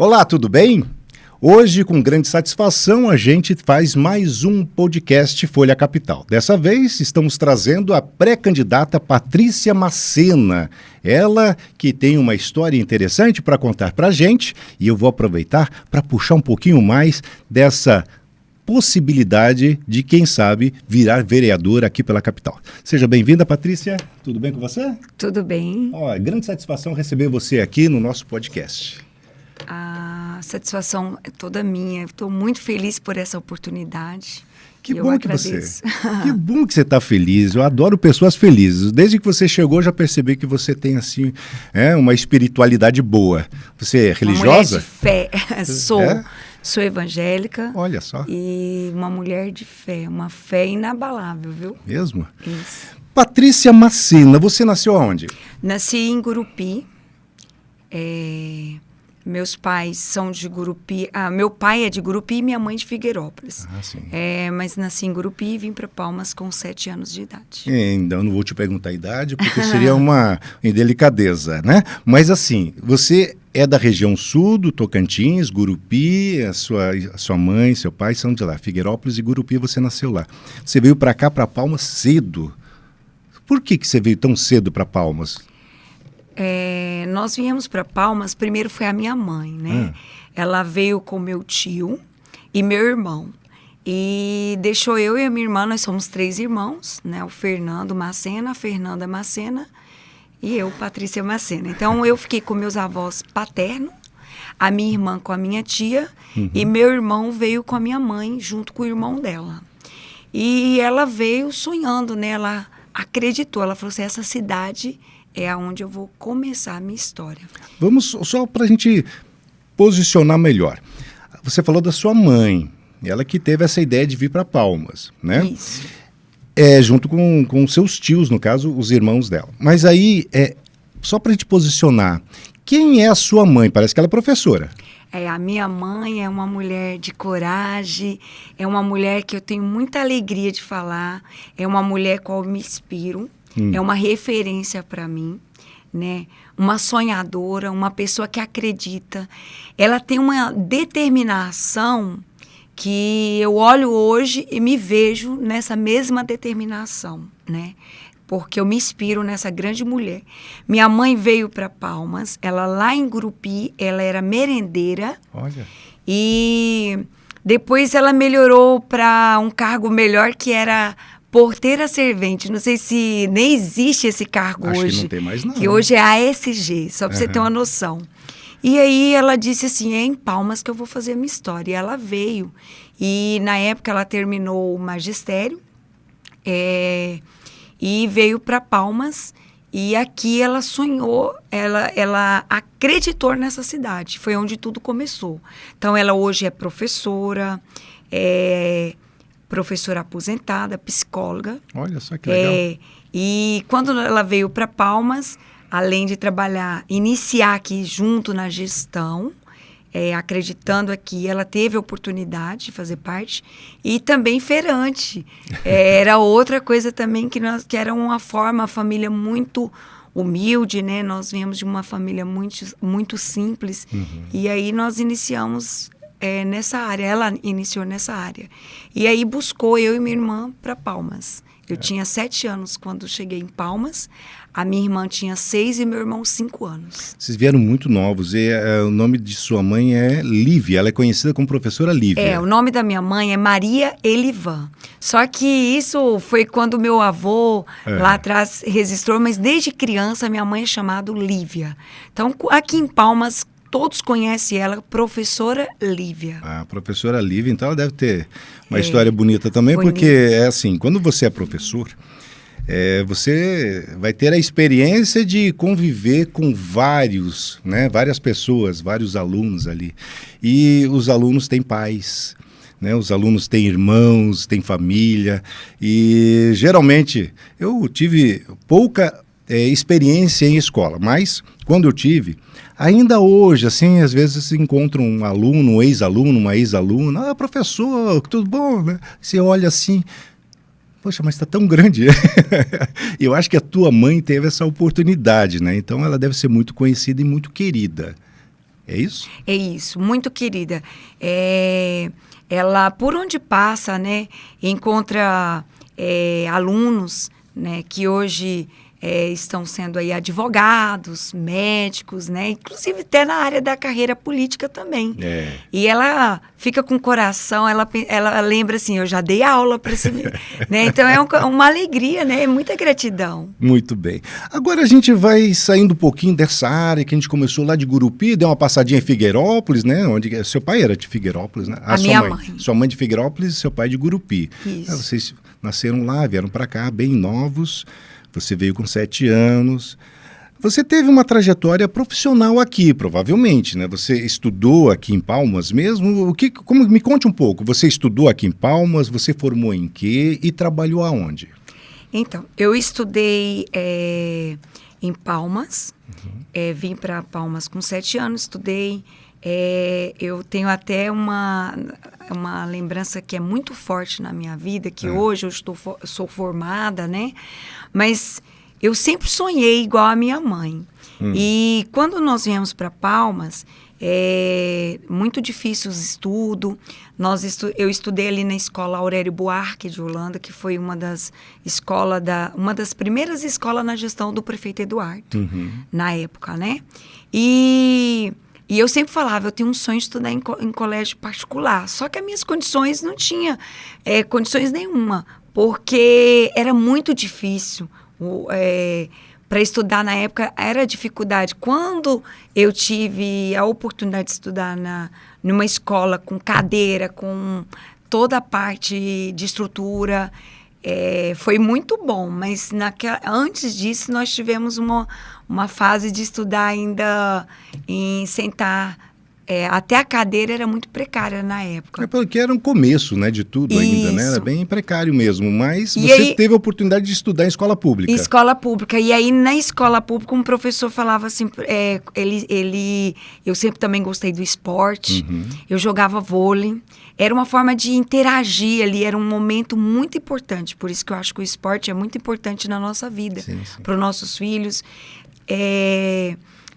Olá, tudo bem? Hoje, com grande satisfação, a gente faz mais um podcast Folha Capital. Dessa vez, estamos trazendo a pré-candidata Patrícia Macena. Ela que tem uma história interessante para contar para a gente, e eu vou aproveitar para puxar um pouquinho mais dessa possibilidade de, quem sabe, virar vereadora aqui pela capital. Seja bem-vinda, Patrícia. Tudo bem com você? Tudo bem. Grande satisfação receber você aqui no nosso podcast. A satisfação é toda minha. Estou muito feliz por essa oportunidade. Que bom que você está feliz. Eu adoro pessoas felizes. Desde que você chegou, já percebi que você tem assim, uma espiritualidade boa. Você é religiosa? Uma mulher de fé. Sou evangélica. Olha só. E uma mulher de fé, uma fé inabalável, viu? Mesmo? Isso. Patrícia Macena, você nasceu aonde? Nasci em Gurupi. Meus pais são de Gurupi. Meu pai é de Gurupi e minha mãe de Figueirópolis. Sim. Mas nasci em Gurupi e vim para Palmas com 7 anos de idade. Então, não vou te perguntar a idade, porque seria uma indelicadeza, né? Mas assim, você é da região sul do Tocantins, Gurupi, a sua mãe, seu pai são de lá. Figueirópolis e Gurupi, você nasceu lá. Você veio para cá, para Palmas, cedo. Por que você veio tão cedo para Palmas? Nós viemos para Palmas, primeiro foi a minha mãe, né? Ela veio com meu tio e meu irmão. E deixou eu e a minha irmã, nós somos 3 irmãos, né? O Fernando Macena, a Fernanda Macena e eu, Patrícia Macena. Então, eu fiquei com meus avós paternos, a minha irmã com a minha tia, e meu irmão veio com a minha mãe, junto com o irmão dela. E ela veio sonhando, né? Ela acreditou, ela falou assim, essa cidade é aonde eu vou começar a minha história. Vamos só para a gente posicionar melhor. Você falou da sua mãe, ela que teve essa ideia de vir para Palmas, né? Isso. Junto com seus tios, no caso, os irmãos dela. Mas aí, só para a gente posicionar, quem é a sua mãe? Parece que ela é professora. A minha mãe é uma mulher de coragem, é uma mulher que eu tenho muita alegria de falar, é uma mulher qual eu me inspiro. É uma referência para mim, né? Uma sonhadora, uma pessoa que acredita. Ela tem uma determinação que eu olho hoje e me vejo nessa mesma determinação, né? Porque eu me inspiro nessa grande mulher. Minha mãe veio para Palmas, ela lá em Gurupi, ela era merendeira. Olha. E depois ela melhorou para um cargo melhor que era porteira servente. Não sei se nem existe esse cargo hoje. Acho que não tem mais não. Que hoje é ASG, só para você ter uma noção. E aí ela disse assim, é em Palmas que eu vou fazer a minha história. E ela veio. E na época ela terminou o magistério e veio para Palmas. E aqui ela sonhou, ela acreditou nessa cidade. Foi onde tudo começou. Então ela hoje é professora, professora aposentada, psicóloga. Olha só que legal. E quando ela veio para Palmas, além de trabalhar, iniciar aqui junto na gestão, acreditando aqui, ela teve a oportunidade de fazer parte, e também feirante. Era outra coisa também que era uma família muito humilde, né? Nós viemos de uma família muito, muito simples, e aí nós iniciamos nessa área, ela iniciou nessa área. E aí buscou eu e minha irmã para Palmas. Eu tinha 7 anos quando cheguei em Palmas, a minha irmã tinha 6 e meu irmão 5 anos. Vocês vieram muito novos e o nome de sua mãe é Lívia, ela é conhecida como professora Lívia. O nome da minha mãe é Maria Elivan. Só que isso foi quando meu avô lá atrás registrou, mas desde criança minha mãe é chamada Lívia. Então aqui em Palmas, todos conhecem ela, professora Lívia. Professora Lívia, então ela deve ter uma história bonita também, porque é assim, quando você é professor, você vai ter a experiência de conviver com várias pessoas, vários alunos ali. E os alunos têm pais, né? Os alunos têm irmãos, têm família. E geralmente eu tive pouca experiência em escola, mas quando eu tive, ainda hoje, assim, às vezes se encontra um aluno, um ex-aluno, uma ex-aluna, professor, tudo bom, né? Você olha assim, poxa, mas está tão grande. Eu acho que a tua mãe teve essa oportunidade, né? Então ela deve ser muito conhecida e muito querida. É isso? É isso, muito querida. Ela, por onde passa, né, encontra alunos, né, que hoje estão sendo aí advogados, médicos, né, inclusive até na área da carreira política também. E ela fica com o coração, ela lembra assim, eu já dei aula para esse né? Então é uma alegria, né? Muita gratidão. Muito bem. Agora a gente vai saindo um pouquinho dessa área que a gente começou lá de Gurupi, deu uma passadinha em Figueirópolis, né? Onde seu pai era de Figueirópolis, né? A minha mãe. Sua mãe de Figueirópolis e seu pai de Gurupi. Isso. Vocês nasceram lá, vieram para cá bem novos. Você veio com 7 anos. Você teve uma trajetória profissional aqui, provavelmente, né? Você estudou aqui em Palmas mesmo? Me conte um pouco. Você estudou aqui em Palmas? Você formou em quê? E trabalhou aonde? Então, eu estudei em Palmas. Vim para Palmas com 7 anos, estudei. Eu tenho até uma lembrança que é muito forte na minha vida, que hoje eu sou formada, né? Mas eu sempre sonhei igual a minha mãe. E quando nós viemos para Palmas, muito difícil os estudos. Eu estudei ali na escola Aurélio Buarque de Holanda, que foi uma das primeiras escolas na gestão do prefeito Eduardo, na época, né? E eu sempre falava, eu tenho um sonho de estudar em colégio particular. Só que as minhas condições não tinha condições nenhuma, porque era muito difícil. Para estudar na época era dificuldade. Quando eu tive a oportunidade de estudar numa escola com cadeira, com toda a parte de estrutura, foi muito bom. Mas antes disso nós tivemos uma fase de estudar ainda em sentar. Até a cadeira era muito precária na época. Porque era um começo, né, de tudo ainda, né? Era bem precário mesmo. Mas e você aí, teve a oportunidade de estudar em escola pública. Escola pública. E aí, na escola pública, um professor falava assim, eu sempre também gostei do esporte, eu jogava vôlei. Era uma forma de interagir ali, era um momento muito importante. Por isso que eu acho que o esporte é muito importante na nossa vida, para os nossos filhos.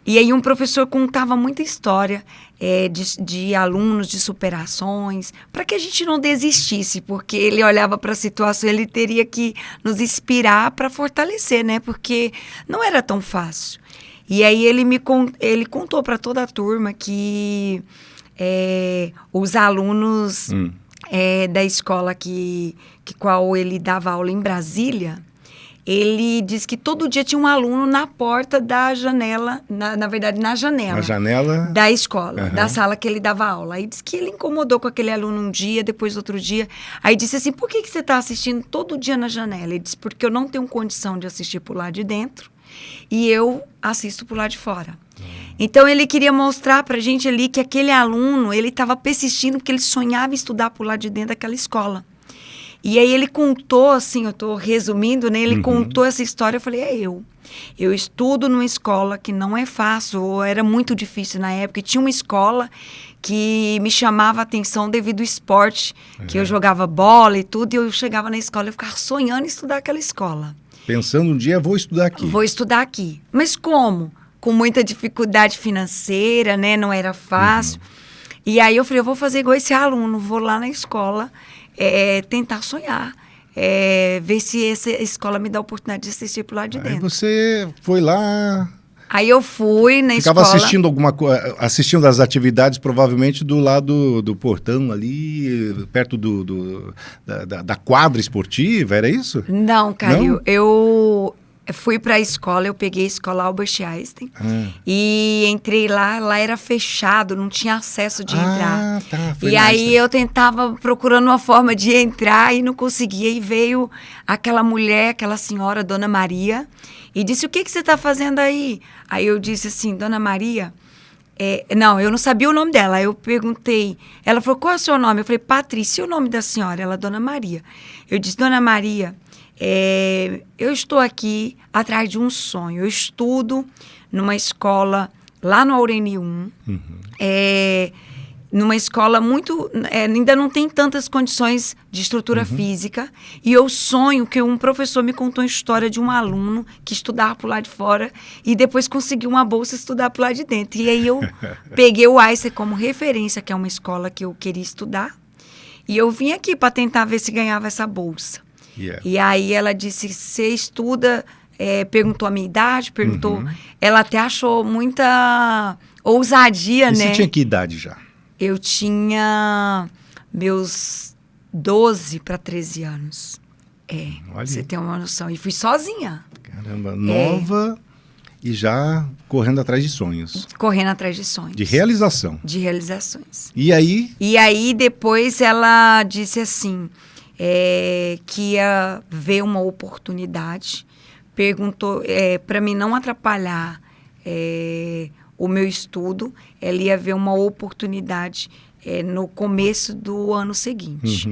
E aí um professor contava muita história de alunos, de superações, para que a gente não desistisse, porque ele olhava para a situação, ele teria que nos inspirar para fortalecer, né? Porque não era tão fácil. E aí ele contou para toda a turma que os alunos da escola qual ele dava aula em Brasília, ele disse que todo dia tinha um aluno na porta da janela, na verdade, na janela da escola, da sala que ele dava aula. Aí disse que ele incomodou com aquele aluno um dia, depois outro dia. Aí disse assim, por que você está assistindo todo dia na janela? Ele disse, porque eu não tenho condição de assistir por lá de dentro e eu assisto por lá de fora. Então, ele queria mostrar pra gente ali que aquele aluno, ele estava persistindo porque ele sonhava em estudar por lá de dentro daquela escola. E aí ele contou, assim, eu estou resumindo, né? Ele contou essa história, eu falei, eu estudo numa escola que não é fácil, era muito difícil na época, e tinha uma escola que me chamava a atenção devido ao esporte, que eu jogava bola e tudo, e eu chegava na escola, eu ficava sonhando em estudar aquela escola. Pensando um dia, vou estudar aqui. Vou estudar aqui. Mas como? Com muita dificuldade financeira, né? Não era fácil. E aí eu falei, eu vou fazer igual esse aluno, vou lá na escola, tentar sonhar, ver se essa escola me dá a oportunidade de assistir por lá de dentro. Aí você foi lá... Aí eu fui na Ficava escola... assistindo às atividades, provavelmente, do lado do portão ali, perto da quadra esportiva, era isso? Não, Caio, eu fui para a escola, eu peguei a escola Albert Einstein e entrei lá era fechado, não tinha acesso de entrar. E aí eu tentava procurando uma forma de entrar e não conseguia. E veio aquela mulher, aquela senhora, Dona Maria, e disse, o que você está fazendo aí? Aí eu disse assim, Dona Maria... não, eu não sabia o nome dela. Eu perguntei, ela falou, qual é o seu nome? Eu falei, Patrícia, e o nome da senhora? Ela, Dona Maria. Eu disse, Dona Maria... eu estou aqui atrás de um sonho. Eu estudo numa escola lá no Aureni 1. numa escola muito... ainda não tem tantas condições de estrutura física. E eu sonho que um professor me contou uma história de um aluno que estudava por lá de fora e depois conseguiu uma bolsa estudar por lá de dentro. E aí eu peguei o Einstein como referência, que é uma escola que eu queria estudar. E eu vim aqui para tentar ver se ganhava essa bolsa. E aí ela disse, você estuda... perguntou a minha idade, perguntou... Ela até achou muita ousadia, né? Você tinha que idade já? Eu tinha meus 12 para 13 anos. Olha. Você tem uma noção. E fui sozinha. Caramba, nova e já correndo atrás de sonhos. Correndo atrás de sonhos. De realização. De realizações. E aí? E aí, depois, ela disse assim, que ia ver uma oportunidade. Perguntou, para mim não atrapalhar o meu estudo, ela ia ver uma oportunidade no começo do ano seguinte.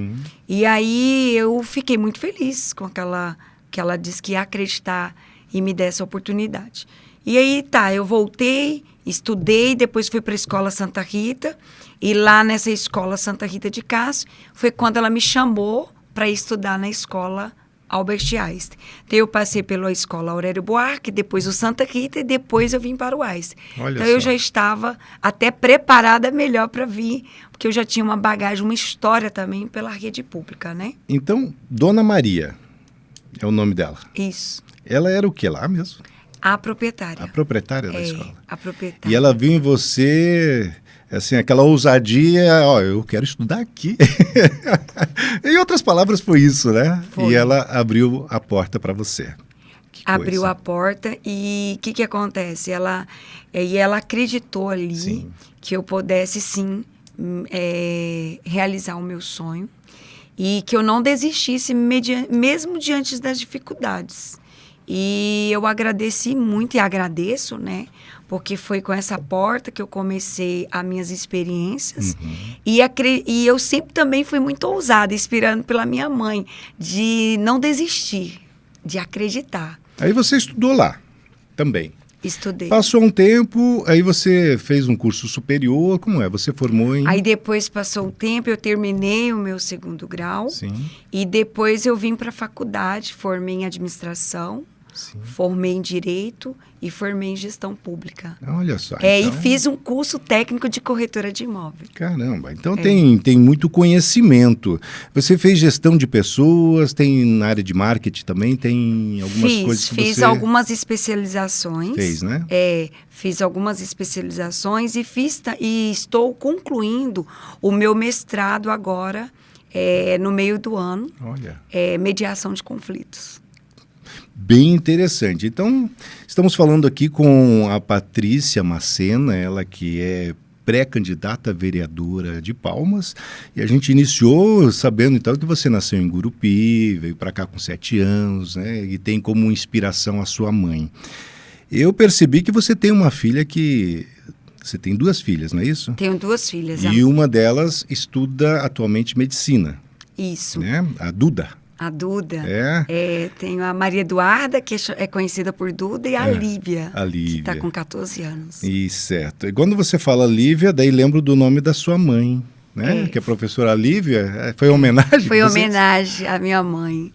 E aí eu fiquei muito feliz com que ela disse que ia acreditar e me dar essa oportunidade. E aí eu voltei, estudei, depois fui para a Escola Santa Rita, e lá nessa Escola Santa Rita de Cássia foi quando ela me chamou para estudar na escola Albert Einstein. Então, eu passei pela escola Aurélio Buarque, depois o Santa Rita e depois eu vim para o Einstein. Então, eu já estava até preparada melhor para vir, porque eu já tinha uma bagagem, uma história também pela rede pública, né? Então, Dona Maria é o nome dela. Isso. Ela era o que lá mesmo? A proprietária. A proprietária da escola. A proprietária. E ela viu em você... assim, aquela ousadia, eu quero estudar aqui. Em outras palavras, foi isso, né? Foi. E ela abriu a porta para você. Abriu a porta e o que acontece? Ela acreditou ali que eu pudesse, sim, realizar o meu sonho e que eu não desistisse mesmo diante das dificuldades. E eu agradeci muito e agradeço, né? Porque foi com essa porta que eu comecei as minhas experiências. E eu sempre também fui muito ousada, inspirando pela minha mãe, de não desistir, de acreditar. Aí você estudou lá também. Estudei. Passou um tempo, aí você fez um curso superior, como é? Você formou em... Aí depois passou um tempo, eu terminei o meu 2º grau. Sim. E depois eu vim para a faculdade, formei em administração. Sim. Formei em Direito e formei em Gestão Pública. Olha só. E fiz um curso técnico de corretora de imóvel. Caramba, então tem muito conhecimento. Você fez gestão de pessoas, tem na área de marketing também, tem algumas coisas que fiz algumas especializações. Fez, né? Fiz algumas especializações e estou concluindo o meu mestrado agora, no meio do ano. Olha. Mediação de conflitos. Bem interessante. Então, estamos falando aqui com a Patrícia Macena, ela que é pré-candidata a vereadora de Palmas, e a gente iniciou sabendo então que você nasceu em Gurupi, veio para cá com 7 anos, né, e tem como inspiração a sua mãe. Eu percebi que você tem uma filha que... Você tem 2 filhas, não é isso? Tenho 2 filhas. E uma delas estuda atualmente medicina. Isso. Né? A Duda. A Duda. Tenho a Maria Eduarda, que é conhecida por Duda, e a Lívia. A Lívia. Que está com 14 anos. Certo. E quando você fala Lívia, daí lembro do nome da sua mãe, né? Que a professora Lívia, foi homenagem? Foi homenagem à minha mãe.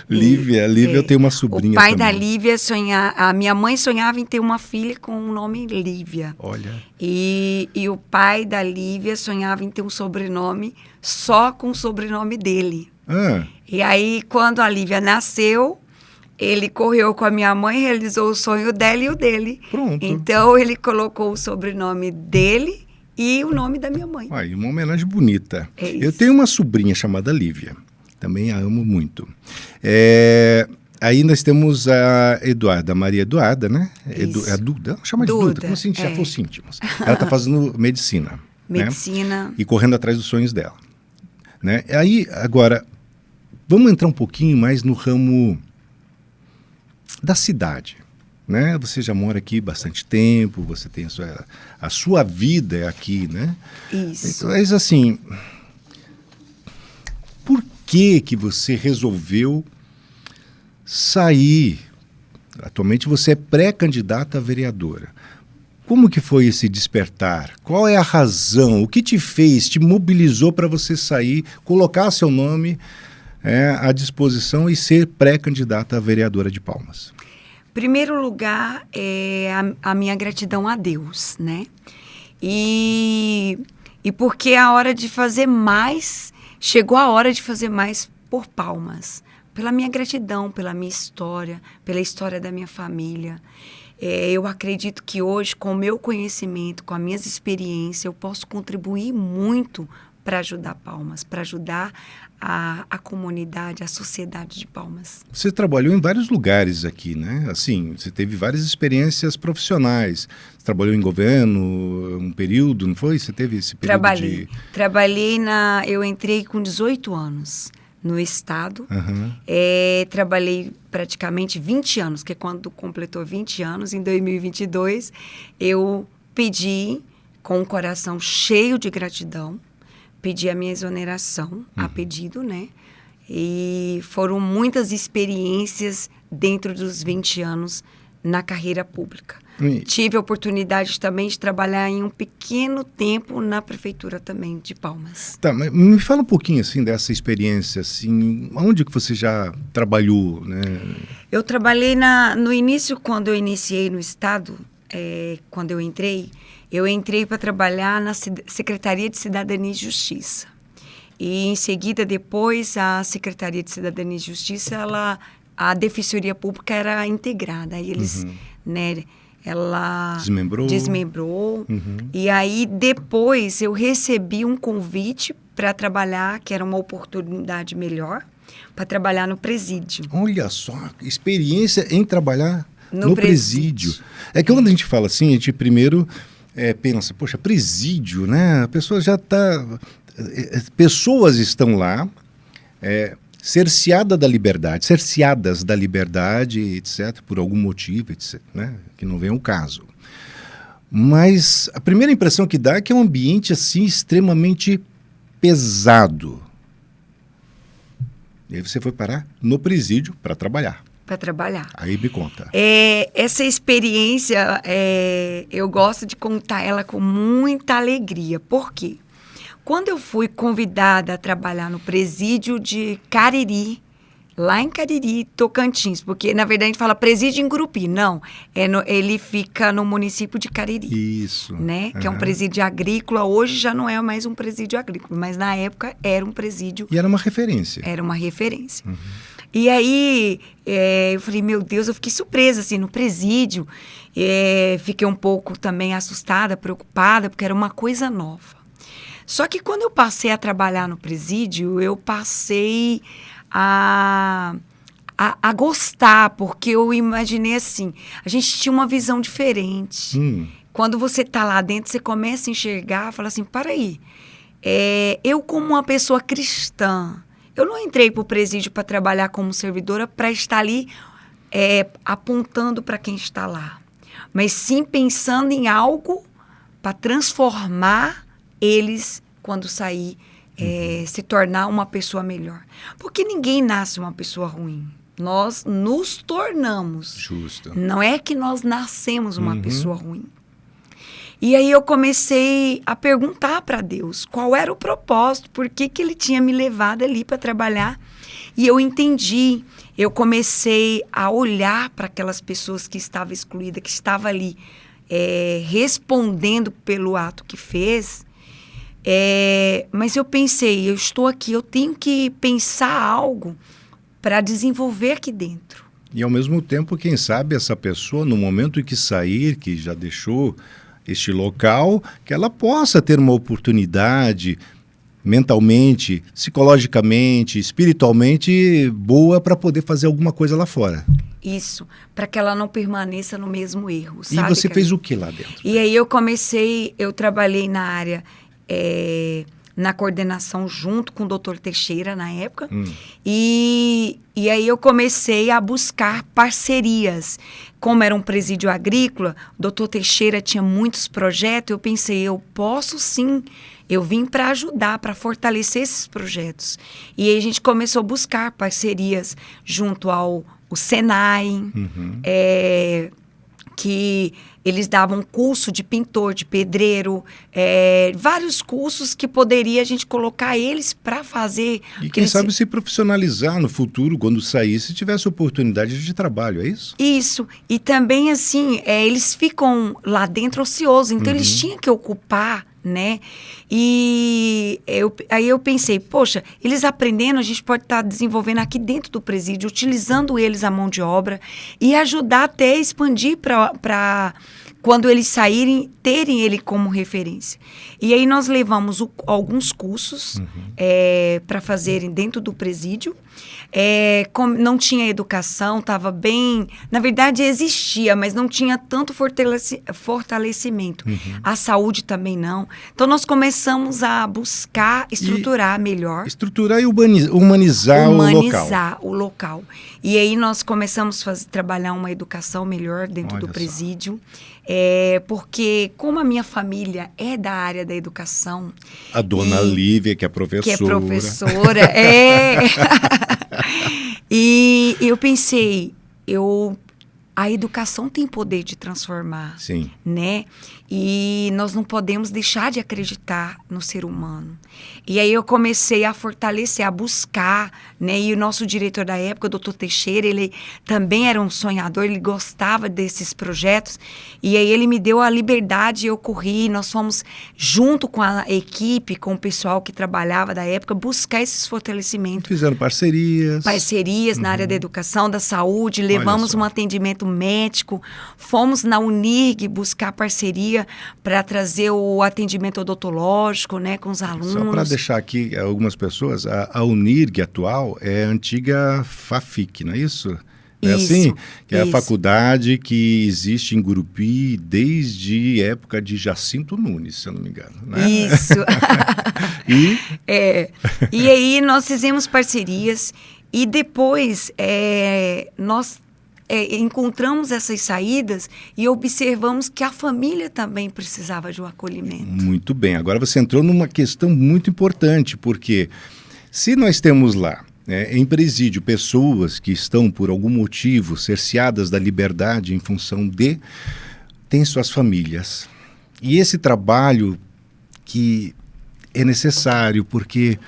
Lívia, eu tenho uma sobrinha também. O pai também. da Lívia a minha mãe sonhava em ter uma filha com o nome Lívia. Olha. E o pai da Lívia sonhava em ter um sobrenome só com o sobrenome dele. E aí, quando a Lívia nasceu, ele correu com a minha mãe, realizou o sonho dela e o dele. Pronto. Então, ele colocou o sobrenome dele e o nome da minha mãe. Uma homenagem bonita. Eu tenho uma sobrinha chamada Lívia. Também a amo muito. Aí nós temos a Eduarda, a Maria Eduarda, né? A Duda, chama de Duda, como se a gente já fosse íntimos. Ela está fazendo medicina. Medicina. Né? E correndo atrás dos sonhos dela. Né? Aí, agora, vamos entrar um pouquinho mais no ramo da cidade. Né? Você já mora aqui bastante tempo, você tem a sua vida aqui, né? Isso. Mas assim, por que você resolveu sair? Atualmente você é pré-candidata a vereadora. Como que foi esse despertar? Qual é a razão? O que te fez, te mobilizou para você sair, colocar seu nome à disposição e ser pré-candidata a vereadora de Palmas? Primeiro lugar, é a minha gratidão a Deus, né? E porque a hora de fazer mais, chegou a hora de fazer mais por Palmas. Pela minha gratidão, pela minha história, pela história da minha família. Eu acredito que hoje, com o meu conhecimento, com as minhas experiências, eu posso contribuir muito para ajudar Palmas, para ajudar a comunidade, a sociedade de Palmas. Você trabalhou em vários lugares aqui, né? Assim, você teve várias experiências profissionais. Você trabalhou em governo um período, não foi? Você teve esse período Trabalhei eu entrei com 18 anos no Estado. Uhum. Trabalhei praticamente 20 anos, que é quando completou 20 anos, em 2022, eu pedi, com o coração cheio de gratidão, pedi a minha exoneração, a pedido, né? E foram muitas experiências dentro dos 20 anos na carreira pública. Tive a oportunidade também de trabalhar em um pequeno tempo na prefeitura também de Palmas. Tá, mas me fala um pouquinho assim dessa experiência, assim, onde que você já trabalhou, né? Eu trabalhei no início, quando eu iniciei no Estado, quando eu entrei para trabalhar na Secretaria de Cidadania e Justiça. E em seguida, depois, a Secretaria de Cidadania e Justiça, a Defensoria Pública era integrada. Aí eles, né, ela desmembrou. Uhum. E aí, depois, eu recebi um convite para trabalhar, que era uma oportunidade melhor, para trabalhar no presídio. Olha só, experiência em trabalhar no presídio. É que quando a gente fala assim, a gente primeiro pensa, poxa, presídio, né? A pessoa já está... Pessoas estão lá... cerceadas da liberdade, etc., por algum motivo, etc., né? Que não vem ao caso. Mas a primeira impressão que dá é que é um ambiente assim extremamente pesado. E aí você foi parar no presídio para trabalhar. Para trabalhar. Aí me conta. Essa experiência, eu gosto de contar ela com muita alegria. Por quê? Quando eu fui convidada a trabalhar no presídio de Cariri, lá em Cariri, Tocantins, porque na verdade a gente fala presídio em Gurupi, não, ele fica no município de Cariri. Isso. Né? Que é um presídio agrícola, hoje já não é mais um presídio agrícola, mas na época era um presídio. E era uma referência. Era uma referência. Uhum. E aí, eu falei, meu Deus, eu fiquei surpresa, assim, no presídio. Fiquei um pouco também assustada, preocupada, porque era uma coisa nova. Só que quando eu passei a trabalhar no presídio, eu passei a gostar, porque eu imaginei assim, a gente tinha uma visão diferente. Quando você está lá dentro, você começa a enxergar, fala assim, para aí, eu como uma pessoa cristã, eu não entrei para o presídio para trabalhar como servidora, para estar ali apontando para quem está lá, mas sim pensando em algo para transformar eles, quando sair, se tornar uma pessoa melhor. Porque ninguém nasce uma pessoa ruim. Nós nos tornamos. Justo. Não é que nós nascemos uma pessoa ruim. E aí eu comecei a perguntar para Deus qual era o propósito, por que ele tinha me levado ali para trabalhar. E eu entendi. Eu comecei a olhar para aquelas pessoas que estavam excluídas, que estavam ali respondendo pelo ato que fez. Mas eu pensei, eu estou aqui, eu tenho que pensar algo para desenvolver aqui dentro. E ao mesmo tempo, quem sabe essa pessoa, no momento em que sair, que já deixou este local, que ela possa ter uma oportunidade mentalmente, psicologicamente, espiritualmente boa para poder fazer alguma coisa lá fora. Isso, para que ela não permaneça no mesmo erro, sabe? E você fez o que lá dentro? E aí eu trabalhei na área, na coordenação junto com o Dr. Teixeira na época, e aí eu comecei a buscar parcerias. Como era um presídio agrícola, o Dr. Teixeira tinha muitos projetos, eu pensei, eu posso sim, eu vim para ajudar, para fortalecer esses projetos. E aí a gente começou a buscar parcerias junto ao Senai, que eles davam curso de pintor, de pedreiro, vários cursos que poderia a gente colocar eles para fazer. E quem sabe se profissionalizar no futuro, quando sair, se tivesse oportunidade de trabalho, é isso? Isso. E também, assim, eles ficam lá dentro ociosos, então eles tinham que ocupar, né? E aí eu pensei, poxa, eles aprendendo, a gente pode estar desenvolvendo aqui dentro do presídio, utilizando eles a mão de obra e ajudar até a expandir para quando eles saírem, terem ele como referência. E aí nós levamos alguns cursos para fazerem dentro do presídio. Não tinha educação, estava bem... Na verdade, existia, mas não tinha tanto fortalecimento. A saúde também não. Então, nós começamos a buscar estruturar melhor. Estruturar e humanizar o local. E aí, nós começamos a trabalhar uma educação melhor dentro do presídio. Porque, como a minha família é da área da educação... A dona Lívia, que é professora. Que é professora, E eu pensei, a educação tem poder de transformar, sim, né? E nós não podemos deixar de acreditar no ser humano. E aí eu comecei a fortalecer, a buscar, né? E o nosso diretor da época, o doutor Teixeira, ele também era um sonhador, ele gostava desses projetos. E aí ele me deu a liberdade, eu corri, nós fomos, junto com a equipe, com o pessoal que trabalhava da época, buscar esses fortalecimentos. Fizeram parcerias. Parcerias na área da educação, da saúde, levamos um atendimento médico, fomos na Unirg buscar parceria para trazer o atendimento odontológico, né, com os alunos. Só para deixar aqui algumas pessoas, a Unirg atual é a antiga FAFIC, não é isso? É assim? Que é a faculdade que existe em Gurupi desde época de Jacinto Nunes, se eu não me engano. Né? Isso. E aí nós fizemos parcerias e depois nós encontramos essas saídas e observamos que a família também precisava de um acolhimento. Muito bem. Agora você entrou numa questão muito importante, porque se nós temos lá, em presídio, pessoas que estão, por algum motivo, cerceadas da liberdade em função têm suas famílias. E esse trabalho que é necessário, porque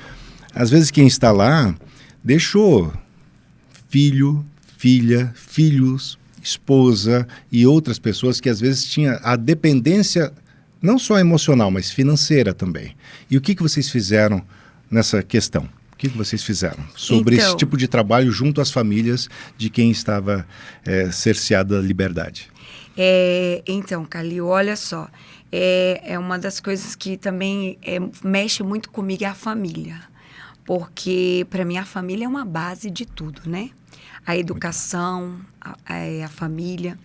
às vezes quem está lá deixou filho, filha, filhos, esposa e outras pessoas que às vezes tinham a dependência não só emocional, mas financeira também. E o que vocês fizeram nessa questão? O que vocês fizeram sobre esse tipo de trabalho junto às famílias de quem estava cerceado da liberdade? Então, Calil, olha só, é uma das coisas que também mexe muito comigo é a família. Porque, para mim, a família é uma base de tudo, né? A educação, a família.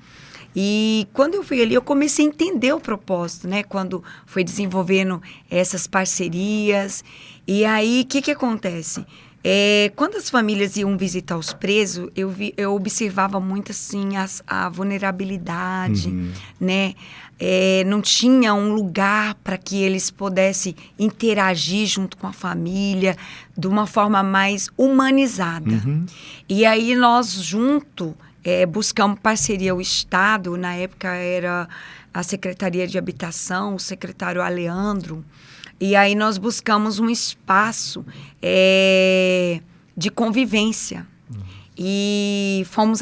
E quando eu fui ali, eu comecei a entender o propósito, né? Quando foi desenvolvendo essas parcerias. E aí, o que acontece? Quando as famílias iam visitar os presos, eu observava muito, assim, a vulnerabilidade, né? Não tinha um lugar para que eles pudessem interagir junto com a família de uma forma mais humanizada. E aí nós, buscamos parceria. O Estado, na época era a Secretaria de Habitação, o secretário Aleandro, e aí nós buscamos um espaço de convivência. E fomos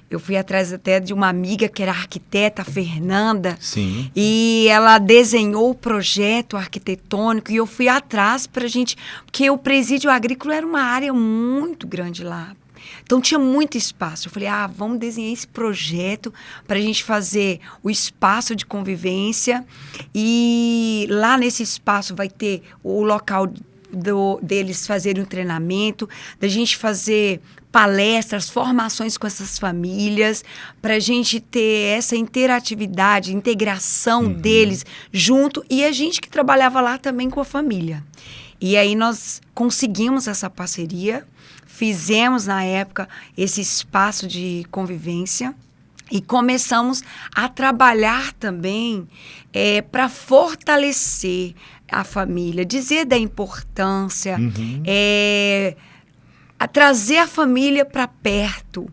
eu fui atrás até de uma amiga que era arquiteta, a Fernanda. Sim. E ela desenhou o projeto arquitetônico e eu fui atrás para a gente... Porque o presídio agrícola era uma área muito grande lá. Então, tinha muito espaço. Eu falei, vamos desenhar esse projeto para a gente fazer o espaço de convivência. E lá nesse espaço vai ter o local deles fazerem um treinamento, da gente fazer palestras, formações com essas famílias, para a gente ter essa interatividade, integração deles junto, e a gente que trabalhava lá também com a família. E aí nós conseguimos essa parceria, fizemos na época esse espaço de convivência e começamos a trabalhar também para fortalecer a família, dizer da importância, a trazer a família para perto.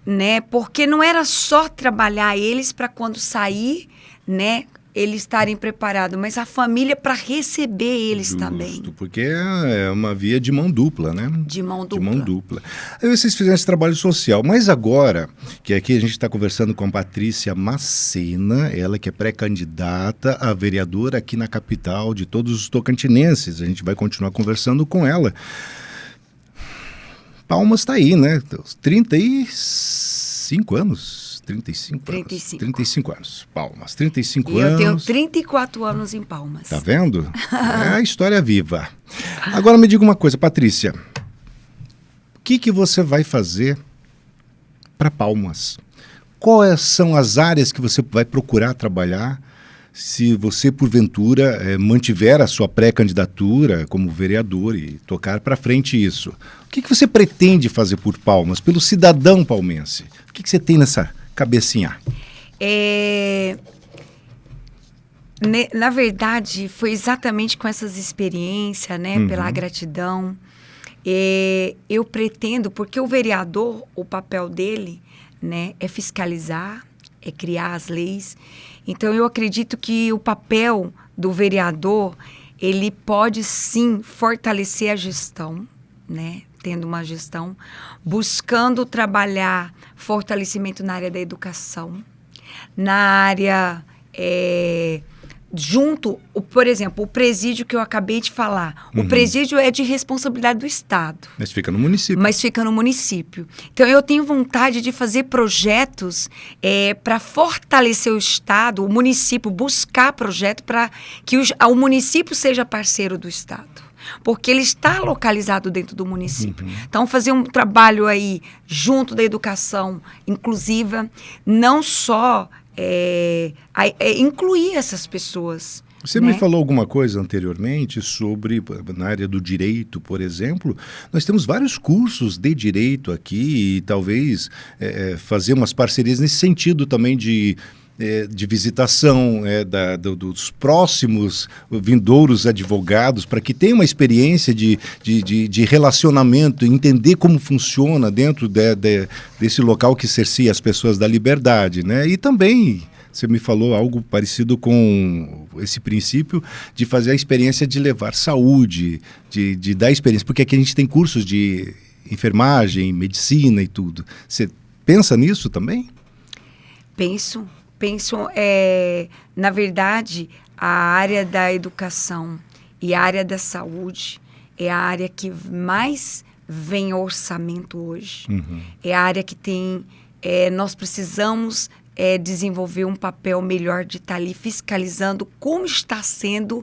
né? Porque não era só trabalhar eles para quando sair, né? Eles estarem preparados, mas a família para receber eles também. Porque é uma via de mão dupla, né? De mão dupla. De mão dupla. Aí vocês fizeram esse trabalho social, mas agora, que aqui a gente está conversando com a Patrícia Macena, ela que é pré-candidata a vereadora aqui na capital de todos os tocantinenses. A gente vai continuar conversando com ela. Palmas está aí, né? 35 anos. 35 anos. Palmas. 35 anos. Eu tenho 34 anos em Palmas. Tá vendo? É a história viva. Agora me diga uma coisa, Patrícia. O que você vai fazer para Palmas? Quais são as áreas que você vai procurar trabalhar se você, porventura, mantiver a sua pré-candidatura como vereador e tocar para frente isso? O que você pretende fazer por Palmas, pelo cidadão palmense? O que você tem nessa cabecinha? Na verdade, foi exatamente com essas experiências, né? Pela gratidão. Eu pretendo, porque o vereador, o papel dele, né, é fiscalizar, é criar as leis. Então, eu acredito que o papel do vereador, ele pode sim fortalecer a gestão, né? Tendo uma gestão, buscando trabalhar fortalecimento na área da educação, na área, por exemplo, o presídio que eu acabei de falar. O presídio é de responsabilidade do Estado. Mas fica no município. Então, eu tenho vontade de fazer projetos para fortalecer o Estado, o município, buscar projeto para que o município seja parceiro do Estado. Porque ele está localizado dentro do município. Então, fazer um trabalho aí junto da educação inclusiva, não só incluir essas pessoas. Você me falou alguma coisa anteriormente sobre, na área do direito, por exemplo, nós temos vários cursos de direito aqui e talvez fazer umas parcerias nesse sentido também de visitação dos próximos vindouros advogados, para que tenham uma experiência de relacionamento, entender como funciona dentro desse local que cerceia as pessoas da liberdade, né? E também você me falou algo parecido com esse princípio de fazer a experiência de levar saúde, de dar experiência, porque aqui a gente tem cursos de enfermagem, medicina e tudo. Você pensa nisso também? Penso, na verdade, a área da educação e a área da saúde é a área que mais vem ao orçamento hoje. É a área que tem... nós precisamos desenvolver um papel melhor de estar ali fiscalizando como está sendo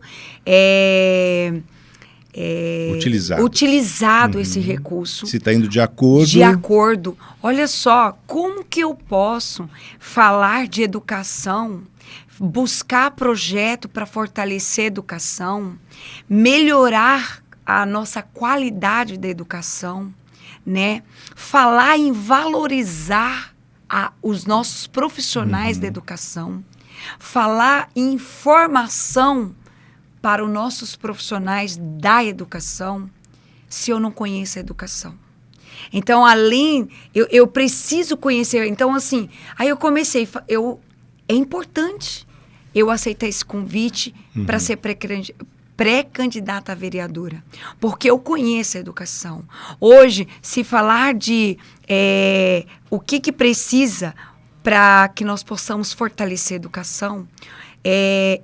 utilizado esse recurso. Se está indo de acordo. De acordo. Olha só, como que eu posso falar de educação, buscar projeto para fortalecer a educação, melhorar a nossa qualidade da educação, né? Falar em valorizar os nossos profissionais da educação, falar em formação para os nossos profissionais da educação, se eu não conheço a educação. Então, eu preciso conhecer. Então, assim, aí eu comecei, é importante eu aceitar esse convite para ser pré-candidata a vereadora, porque eu conheço a educação. Hoje, se falar de o que precisa para que nós possamos fortalecer a educação,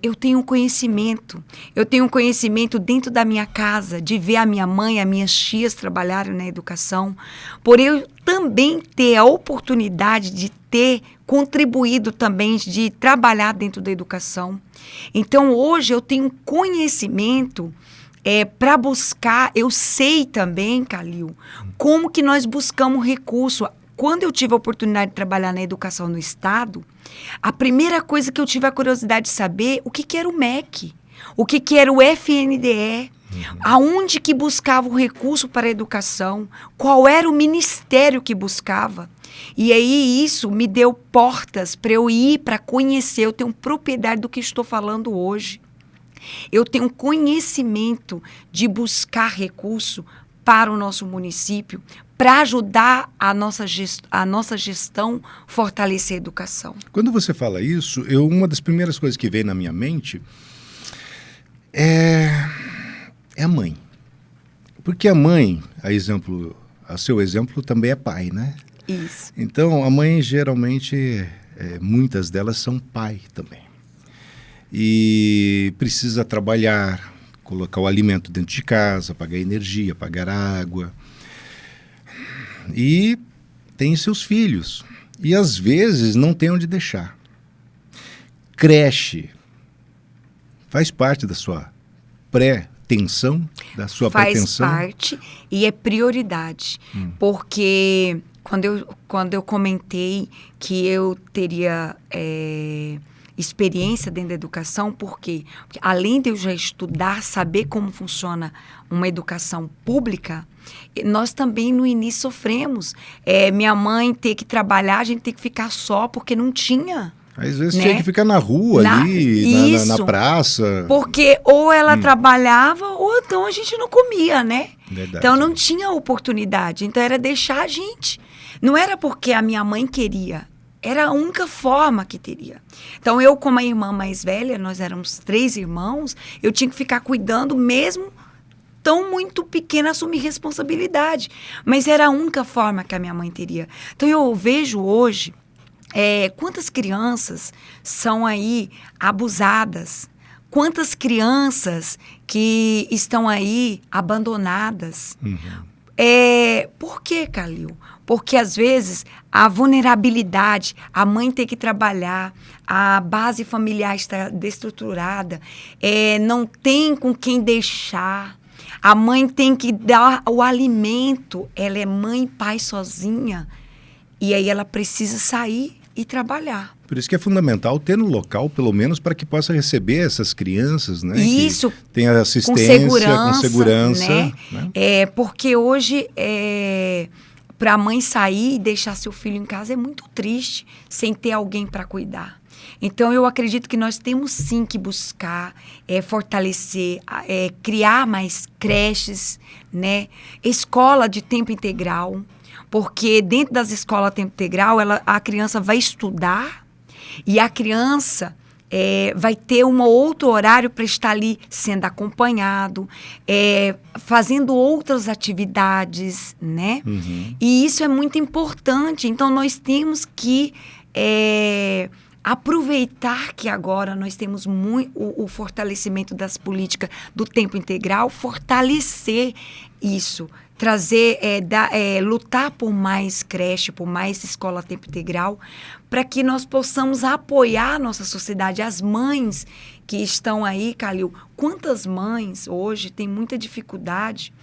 eu tenho conhecimento. Eu tenho conhecimento dentro da minha casa, de ver a minha mãe, as minhas tias trabalharem na educação, por eu também ter a oportunidade de ter contribuído também, de trabalhar dentro da educação. Então, hoje eu tenho conhecimento para buscar, eu sei também, Calil, como que nós buscamos recurso. Quando eu tive a oportunidade de trabalhar na educação no Estado, a primeira coisa que eu tive a curiosidade de saber, o que era o MEC, o que era o FNDE, aonde que buscava o recurso para a educação, qual era o ministério que buscava. E aí isso me deu portas para eu ir, para conhecer, eu tenho propriedade do que estou falando hoje. Eu tenho conhecimento de buscar recurso para o nosso município para ajudar a nossa gestão fortalecer a educação. Quando você fala isso, uma das primeiras coisas que vem na minha mente é a mãe. Porque a mãe, a seu exemplo também é pai, né? Isso. Então, a mãe geralmente, muitas delas são pai também. E precisa trabalhar, colocar o alimento dentro de casa, pagar energia, pagar água. E tem seus filhos. E às vezes não tem onde deixar. Creche faz parte da sua pretensão, da sua pretensão? Faz parte e é prioridade. Porque quando eu comentei que eu teria experiência dentro da educação, por quê? Porque além de eu já estudar, saber como funciona uma educação pública, nós também no início sofremos. Minha mãe ter que trabalhar, a gente ter que ficar só porque não tinha. Às vezes tinha que ficar na rua ali, na praça. Porque ou ela trabalhava ou então a gente não comia, né? Verdade. Então não tinha oportunidade. Então era deixar a gente. Não era porque a minha mãe queria. Era a única forma que teria. Então eu, como a irmã mais velha, nós éramos 3 irmãos, eu tinha que ficar cuidando mesmo tão muito pequena, assumir responsabilidade. Mas era a única forma que a minha mãe teria. Então eu vejo hoje quantas crianças são aí abusadas, quantas crianças que estão aí abandonadas. Por que, Calil? Porque, às vezes, a vulnerabilidade, a mãe ter que trabalhar, a base familiar está desestruturada, não tem com quem deixar, a mãe tem que dar o alimento, ela é mãe e pai sozinha, e aí ela precisa sair e trabalhar. Por isso que é fundamental ter no local, pelo menos, para que possa receber essas crianças, né? Isso. Que tenha assistência, com segurança. Né? Porque hoje, para a mãe sair e deixar seu filho em casa é muito triste, sem ter alguém para cuidar. Então, eu acredito que nós temos sim que buscar fortalecer, criar mais creches, né? Escola de tempo integral, porque dentro das escolas de tempo integral, a criança vai estudar e a criança vai ter um outro horário para estar ali sendo acompanhado, fazendo outras atividades, né? E isso é muito importante. Então, nós temos que aproveitar que agora nós temos o fortalecimento das políticas do tempo integral, fortalecer isso, trazer, lutar por mais creche, por mais escola a tempo integral, para que nós possamos apoiar a nossa sociedade, as mães que estão aí, Calil. Quantas mães hoje têm muita dificuldade,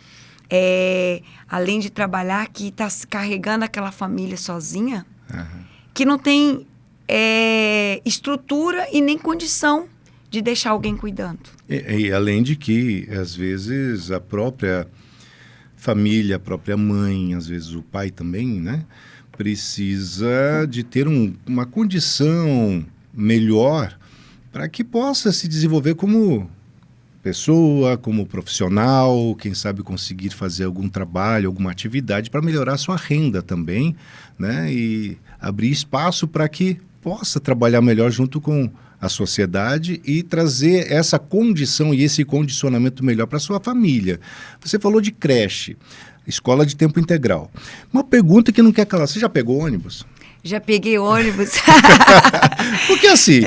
além de trabalhar, que está carregando aquela família sozinha, que não tem estrutura e nem condição de deixar alguém cuidando. E além de que, às vezes, a própria família, a própria mãe, às vezes o pai também, né? Precisa de ter uma condição melhor para que possa se desenvolver como pessoa, como profissional, quem sabe conseguir fazer algum trabalho, alguma atividade para melhorar a sua renda também, né? E abrir espaço para que possa trabalhar melhor junto com a sociedade e trazer essa condição e esse condicionamento melhor para a sua família. Você falou de creche, escola de tempo integral. Uma pergunta que não quer calar, você já pegou ônibus? Já peguei ônibus. Porque assim,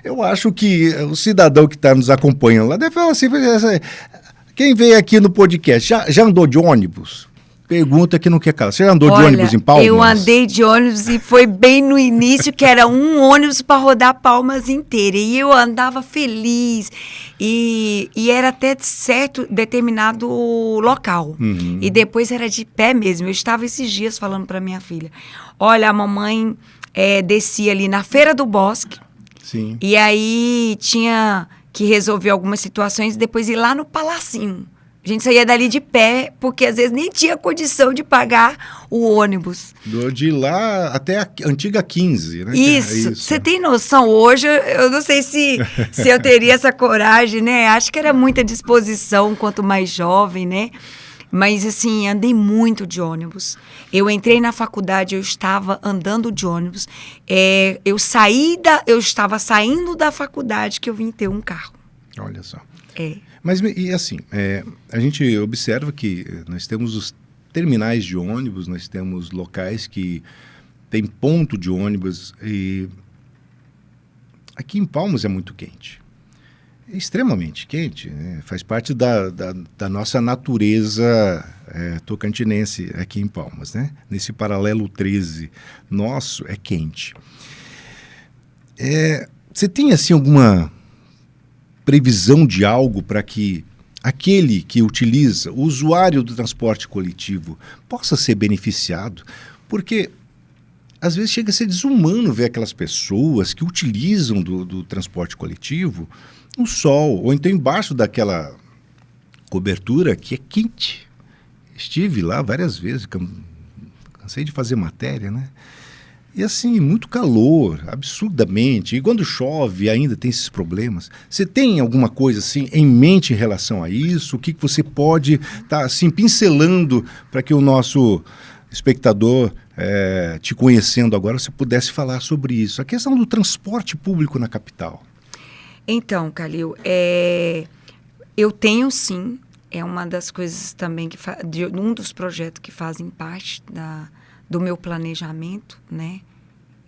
eu acho que o cidadão que está nos acompanhando lá deve falar assim, quem veio aqui no podcast, já andou de ônibus? Pergunta que não quer calar. Você já andou de ônibus em Palmas? Eu andei de ônibus e foi bem no início, que era um ônibus para rodar Palmas inteira. E eu andava feliz. E era até certo determinado local. E depois era de pé mesmo. Eu estava esses dias falando para minha filha. Olha, a mamãe descia ali na Feira do Bosque. Sim. E aí tinha que resolver algumas situações e depois ir lá no Palacinho. A gente saía dali de pé, porque às vezes nem tinha condição de pagar o ônibus. De lá até a antiga 15, né? Isso. Você tem noção? Hoje, eu não sei se eu teria essa coragem, né? Acho que era muita disposição, quanto mais jovem, né? Mas, assim, andei muito de ônibus. Eu entrei na faculdade, eu estava andando de ônibus. Eu estava saindo da faculdade que eu vim ter um carro. Olha só. É. Mas, e assim, a gente observa que nós temos os terminais de ônibus, nós temos locais que tem ponto de ônibus e aqui em Palmas é muito quente. É extremamente quente, né? Faz parte da nossa natureza tocantinense aqui em Palmas, né? Nesse paralelo 13 nosso é quente. Você tem assim alguma previsão de algo para que aquele que utiliza, o usuário do transporte coletivo, possa ser beneficiado? Porque às vezes chega a ser desumano ver aquelas pessoas que utilizam do transporte coletivo no sol, ou então embaixo daquela cobertura que é quente. Estive lá várias vezes, cansei de fazer matéria, né? E assim, muito calor, absurdamente. E quando chove ainda tem esses problemas. Você tem alguma coisa assim em mente em relação a isso? O que você pode estar assim pincelando para que o nosso espectador, te conhecendo agora, você pudesse falar sobre isso? A questão do transporte público na capital. Então, Calil, eu tenho sim, é uma das coisas também, um dos projetos que fazem parte do meu planejamento, né?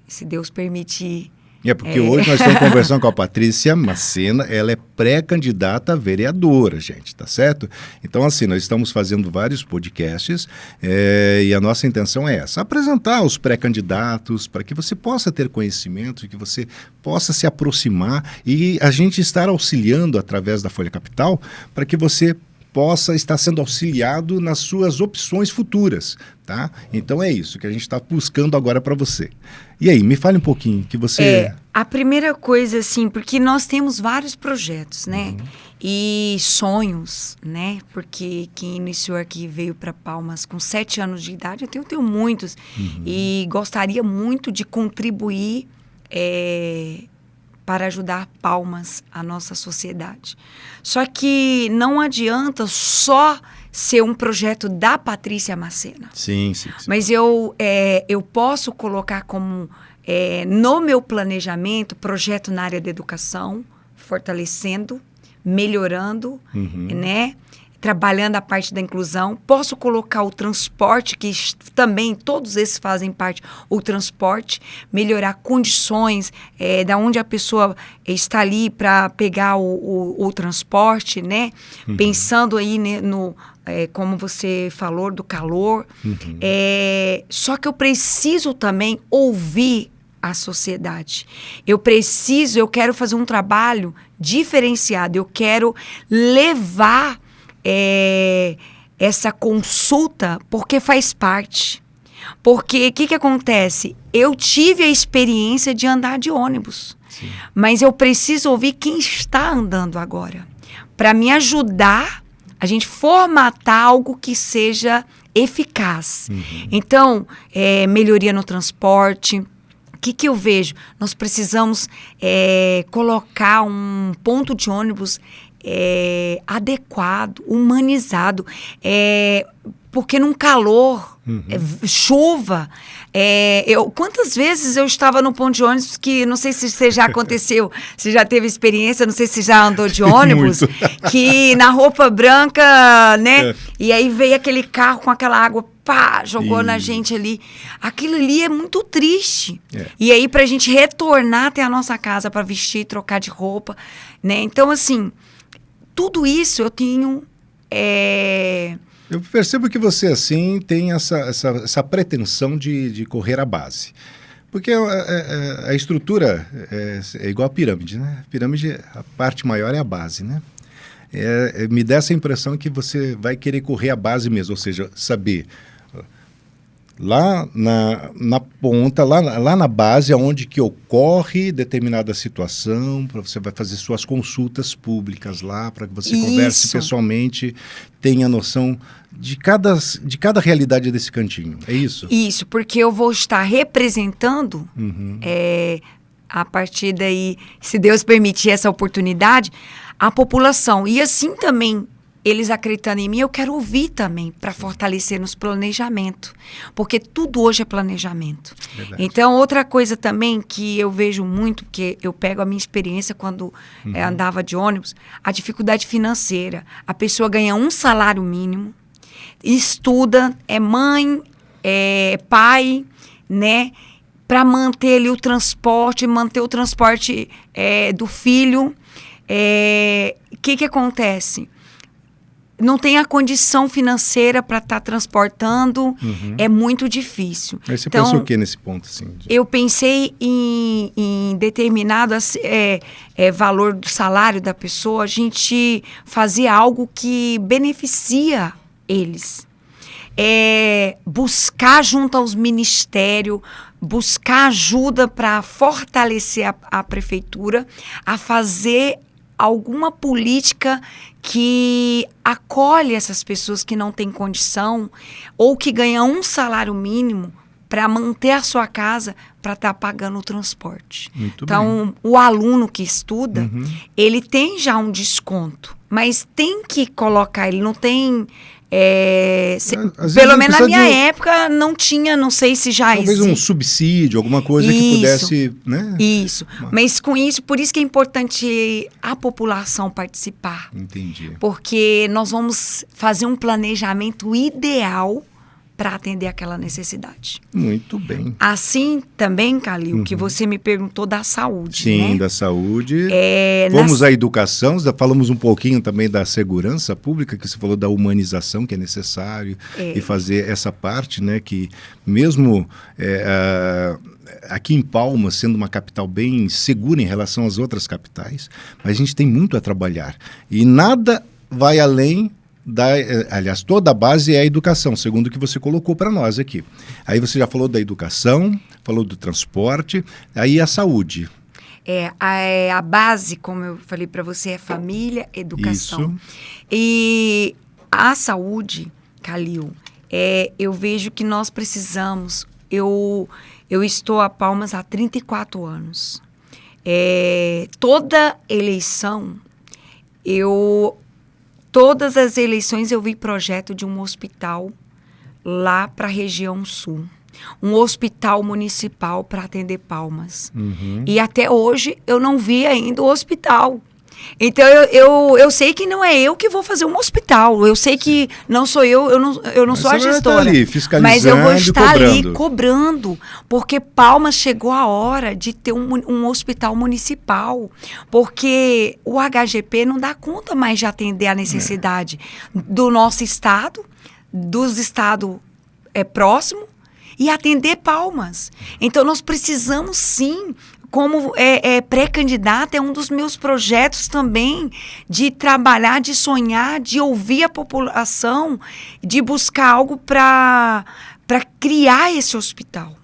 Se Deus permitir. Porque hoje nós estamos conversando com a Patrícia Macena, ela é pré-candidata a vereadora, gente, tá certo? Então, assim, nós estamos fazendo vários podcasts e a nossa intenção é essa, apresentar os pré-candidatos para que você possa ter conhecimento, que você possa se aproximar e a gente estar auxiliando através da Folha Capital para que você possa estar sendo auxiliado nas suas opções futuras, tá? Então é isso que a gente está buscando agora para você. E aí, me fale um pouquinho que você... A primeira coisa, assim, porque nós temos vários projetos, né? Uhum. E sonhos, né? Porque quem iniciou aqui veio para Palmas com 7 anos de idade, eu tenho muitos. Uhum. E gostaria muito de contribuir para ajudar Palmas, a nossa sociedade. Só que não adianta só ser um projeto da Patrícia Macena. Sim. Mas eu posso colocar como, no meu planejamento, projeto na área da educação, fortalecendo, melhorando, né? Trabalhando a parte da inclusão. Posso colocar o transporte, que também todos esses fazem parte, o transporte, melhorar condições da onde a pessoa está ali para pegar o transporte, né? Pensando aí, né, como você falou, do calor. Só que eu preciso também ouvir a sociedade. Eu quero fazer um trabalho diferenciado, eu quero levar essa consulta, porque faz parte. Porque o que acontece? Eu tive a experiência de andar de ônibus, Sim. Mas eu preciso ouvir quem está andando agora, para me ajudar a gente formatar algo que seja eficaz. Então, melhoria no transporte. O que eu vejo? Nós precisamos colocar um ponto de ônibus adequado, humanizado, porque num calor, chuva, quantas vezes eu estava no ponto de ônibus que, não sei se você já aconteceu, se já teve experiência, não sei se já andou de ônibus, que na roupa branca, né, e aí veio aquele carro com aquela água, pá, jogou na gente ali. Aquilo ali é muito triste. E aí, pra gente retornar até a nossa casa para vestir, trocar de roupa, né, então assim, tudo isso eu tenho... Eu percebo que você, assim, tem essa pretensão de correr a base. Porque a estrutura é igual a pirâmide, né? A pirâmide, a parte maior é a base, né? Me dá essa impressão que você vai querer correr a base mesmo, ou seja, saber... Lá na ponta, lá na base, onde que ocorre determinada situação, você vai fazer suas consultas públicas lá, para que você converse pessoalmente, tenha noção de cada realidade desse cantinho. É isso? Isso, porque eu vou estar representando, a partir daí, se Deus permitir essa oportunidade, a população. E assim também, eles acreditando em mim, eu quero ouvir também, para fortalecer nos planejamentos. Porque tudo hoje é planejamento. Verdade. Então, outra coisa também que eu vejo muito, porque eu pego a minha experiência quando andava de ônibus, a dificuldade financeira. A pessoa ganha um salário mínimo, estuda, é mãe, é pai, né? Para manter ali manter o transporte do filho. O que acontece? Não tem a condição financeira para estar transportando, é muito difícil. Aí você pensou o que nesse ponto? Assim, Eu pensei em determinado valor do salário da pessoa, a gente fazer algo que beneficia eles. Buscar junto aos ministérios, buscar ajuda para fortalecer a prefeitura, a fazer alguma política que acolhe essas pessoas que não têm condição ou que ganham um salário mínimo para manter a sua casa para estar pagando o transporte. Muito então, bem. O aluno que estuda, ele tem já um desconto, mas tem que colocar, ele não tem... pelo menos na minha época não tinha, não sei se já existe. Talvez um subsídio, alguma coisa que pudesse, né? Isso, mas com isso, por isso que é importante a população participar. Entendi. Porque nós vamos fazer um planejamento ideal para atender aquela necessidade. Muito bem. Assim também, Calil, que você me perguntou da saúde, Sim, né? da saúde. Fomos à educação, falamos um pouquinho também da segurança pública, que você falou da humanização que é necessário e fazer essa parte, né? Que mesmo aqui em Palmas, sendo uma capital bem segura em relação às outras capitais, mas a gente tem muito a trabalhar. E nada vai além... aliás, toda a base é a educação, segundo o que você colocou para nós aqui. Aí você já falou da educação, falou do transporte, aí a saúde. A base, como eu falei para você, é família, educação. Isso. E a saúde, Calil, eu vejo que nós precisamos... Eu estou a Palmas há 34 anos. Toda eleição, Todas as eleições eu vi projeto de um hospital lá para a região sul. Um hospital municipal para atender Palmas. E até hoje eu não vi ainda o hospital. Então eu sei que não é eu que vou fazer um hospital. Eu sei que não sou eu não sou a gestora. Ali, fiscalizando, mas eu vou estar ali cobrando. Porque Palmas chegou a hora de ter um hospital municipal. Porque o HGP não dá conta mais de atender a necessidade do nosso estado, dos estados próximos, e atender Palmas. Então nós precisamos sim... Como pré-candidata, é um dos meus projetos também de trabalhar, de sonhar, de ouvir a população, de buscar algo para criar esse hospital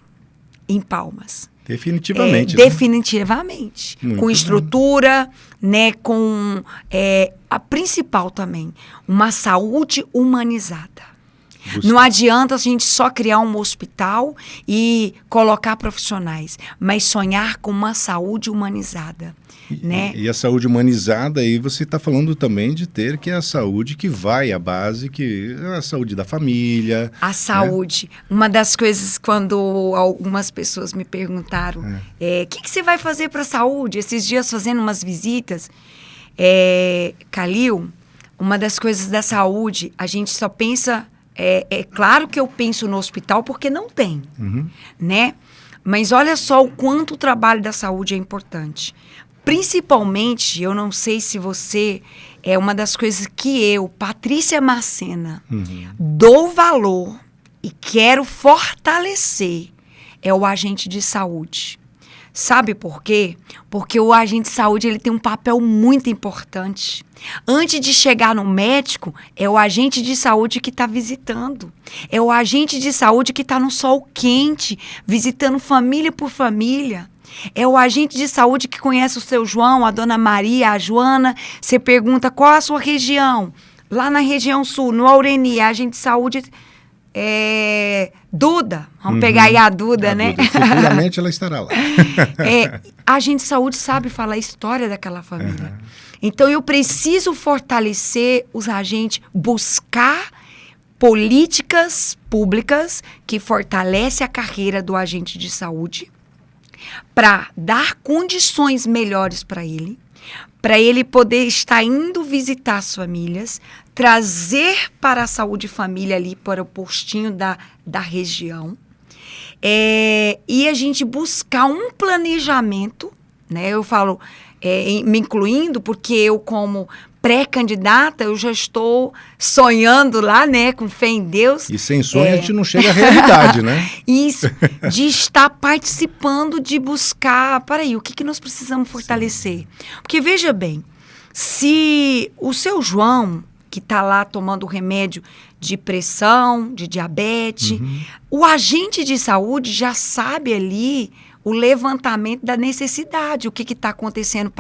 em Palmas. Definitivamente. Definitivamente. Muito com estrutura, né, com a principal também, uma saúde humanizada. Não adianta a gente só criar um hospital e colocar profissionais, mas sonhar com uma saúde humanizada. Né? E a saúde humanizada, aí você está falando também de ter que é a saúde que vai à base, que é a saúde da família. A saúde. Né? Uma das coisas, quando algumas pessoas me perguntaram, que você vai fazer para a saúde? Esses dias fazendo umas visitas, Calil, uma das coisas da saúde, a gente só pensa... claro que eu penso no hospital porque não tem, né? Mas olha só o quanto o trabalho da saúde é importante. Principalmente, eu não sei se você... É uma das coisas que eu, Patrícia Macena, dou valor e quero fortalecer, é o agente de saúde. Sabe por quê? Porque o agente de saúde ele tem um papel muito importante. Antes de chegar no médico, é o agente de saúde que está visitando. É o agente de saúde que está no sol quente, visitando família por família. É o agente de saúde que conhece o seu João, a dona Maria, a Joana. Você pergunta qual a sua região. Lá na região sul, no Aureni, a agente de saúde Duda, vamos pegar aí a Duda, né? Duda, futuramente ela estará lá. A agente de saúde sabe falar a história daquela família. Então, eu preciso fortalecer os agentes, buscar políticas públicas que fortalecem a carreira do agente de saúde para dar condições melhores para ele poder estar indo visitar as famílias, trazer para a saúde família ali para o postinho da região, e a gente buscar um planejamento, né? Eu falo, me incluindo, porque eu, como pré-candidata, eu já estou sonhando lá, né, com fé em Deus. E sem sonho a gente não chega à realidade, né? Isso, de estar participando, de buscar, o que nós precisamos fortalecer? Sim. Porque, veja bem, se o seu João, que está lá tomando remédio de pressão, de diabetes, o agente de saúde já sabe ali o levantamento da necessidade, o que está acontecendo.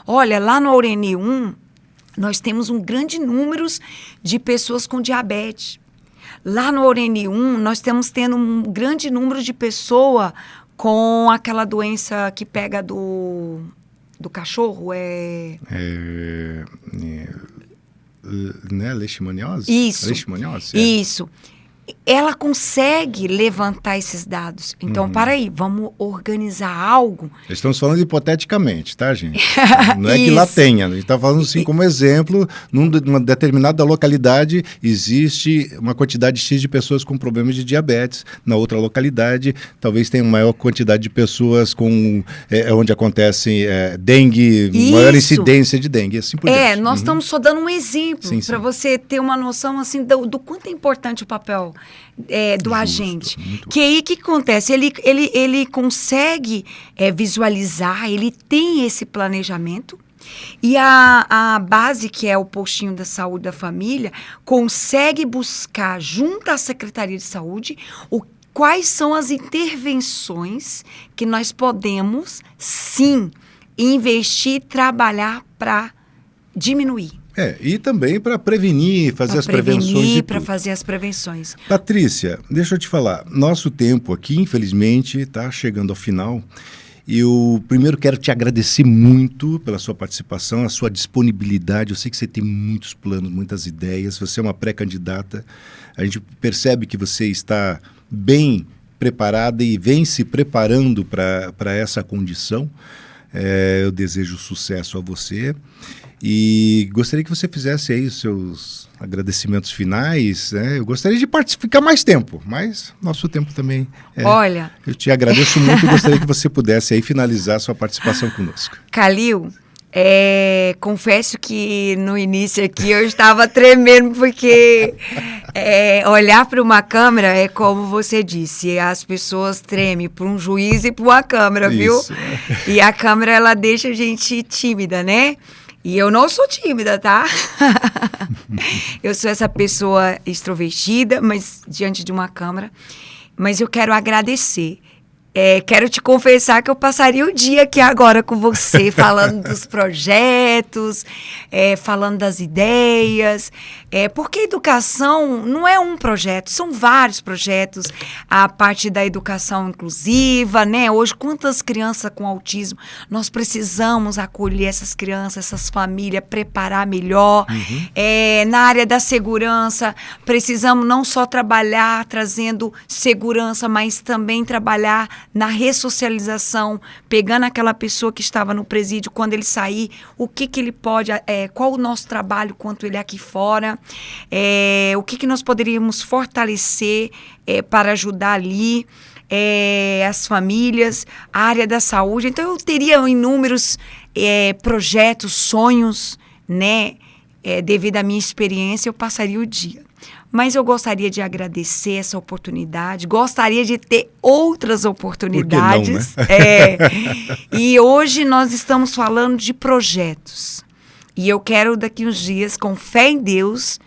Olha, lá no Aureni 1, nós temos um grande número de pessoas com diabetes. Lá no Aureni 1, nós estamos tendo um grande número de pessoas com aquela doença que pega do cachorro. Né? Leishmaniose? Isso. Leishmaniose, Isso. Ela consegue levantar esses dados. Então, vamos organizar algo. Estamos falando hipoteticamente, tá, gente? Não é que lá tenha. A gente está falando assim como exemplo, numa determinada localidade existe uma quantidade X de pessoas com problemas de diabetes. Na outra localidade, talvez tenha uma maior quantidade de pessoas com onde acontece dengue, maior incidência de dengue, assim por diante. Nós estamos só dando um exemplo para você ter uma noção assim do quanto é importante o papel do justo, agente. Que aí o que acontece? Ele consegue visualizar, ele tem esse planejamento, e a base, que é o postinho da saúde da família, consegue buscar junto à Secretaria de Saúde quais são as intervenções que nós podemos, sim, investir e trabalhar para diminuir. E também para prevenir, fazer as prevenções. Para fazer as prevenções. Patrícia, deixa eu te falar. Nosso tempo aqui, infelizmente, está chegando ao final. Eu primeiro quero te agradecer muito pela sua participação, a sua disponibilidade. Eu sei que você tem muitos planos, muitas ideias. Você é uma pré-candidata. A gente percebe que você está bem preparada e vem se preparando para essa condição. Eu desejo sucesso a você. E gostaria que você fizesse aí os seus agradecimentos finais, né? Eu gostaria de ficar mais tempo, mas nosso tempo também Olha, eu te agradeço muito e gostaria que você pudesse aí finalizar a sua participação conosco. Calil, confesso que no início aqui eu estava tremendo, porque olhar para uma câmera é como você disse, as pessoas tremem para um juiz e para uma câmera, viu? E a câmera, ela deixa a gente tímida, né? E eu não sou tímida, tá? Eu sou essa pessoa extrovertida, mas diante de uma câmera. Mas eu quero agradecer. Quero te confessar que eu passaria o dia aqui agora com você, falando dos projetos, falando das ideias, porque a educação não é um projeto, são vários projetos, a parte da educação inclusiva, né? Hoje, quantas crianças com autismo, nós precisamos acolher essas crianças, essas famílias, preparar melhor. Na área da segurança, precisamos não só trabalhar trazendo segurança, mas também trabalhar na ressocialização, pegando aquela pessoa que estava no presídio, quando ele sair, o que ele pode, qual o nosso trabalho quanto ele aqui fora, o que nós poderíamos fortalecer para ajudar ali as famílias, a área da saúde. Então, eu teria inúmeros projetos, sonhos, né? Devido à minha experiência, eu passaria o dia. Mas eu gostaria de agradecer essa oportunidade, gostaria de ter outras oportunidades. Por que não, né? E hoje nós estamos falando de projetos. E eu quero, daqui uns dias, com fé em Deus,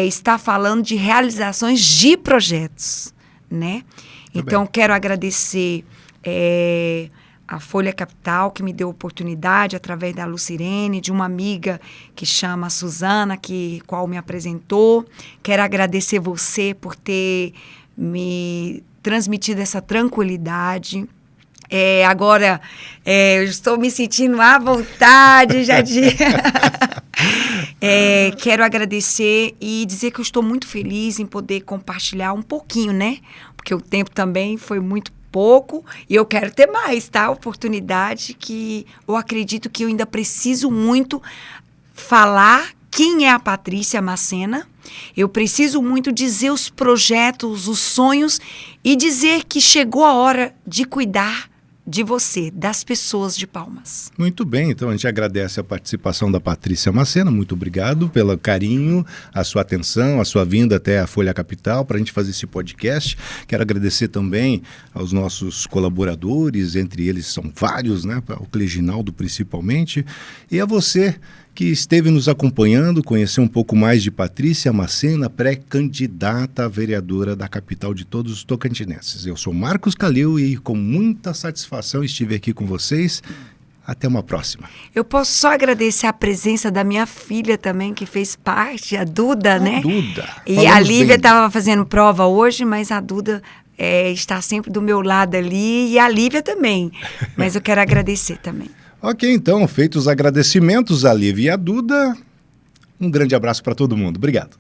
estar falando de realizações de projetos, né? Então, quero agradecer a Folha Capital, que me deu oportunidade, através da Lucirene, de uma amiga que chama Suzana, qual me apresentou. Quero agradecer você por ter me transmitido essa tranquilidade. Agora, eu estou me sentindo à vontade, Jadir. Quero agradecer e dizer que eu estou muito feliz em poder compartilhar um pouquinho, né? Porque o tempo também foi muito pouco e eu quero ter mais, tá? Oportunidade que eu acredito que eu ainda preciso muito falar quem é a Patrícia Macena. Eu preciso muito dizer os projetos, os sonhos e dizer que chegou a hora de cuidar de você, das pessoas de Palmas. Muito bem, então a gente agradece a participação da Patrícia Macena, muito obrigado pelo carinho, a sua atenção, a sua vinda até a Folha Capital para a gente fazer esse podcast. Quero agradecer também aos nossos colaboradores, entre eles são vários, né, o Cleginaldo principalmente, e a você que esteve nos acompanhando, conhecer um pouco mais de Patrícia Macena, pré-candidata a vereadora da capital de todos os tocantinenses. Eu sou Marcos Calil e com muita satisfação estive aqui com vocês. Até uma próxima. Eu posso só agradecer a presença da minha filha também, que fez parte, a Duda, né? Duda. E a Lívia estava fazendo prova hoje, mas a Duda está sempre do meu lado ali e a Lívia também. Mas eu quero agradecer também. Ok, então, feitos os agradecimentos a Lívia e a Duda, um grande abraço para todo mundo. Obrigado.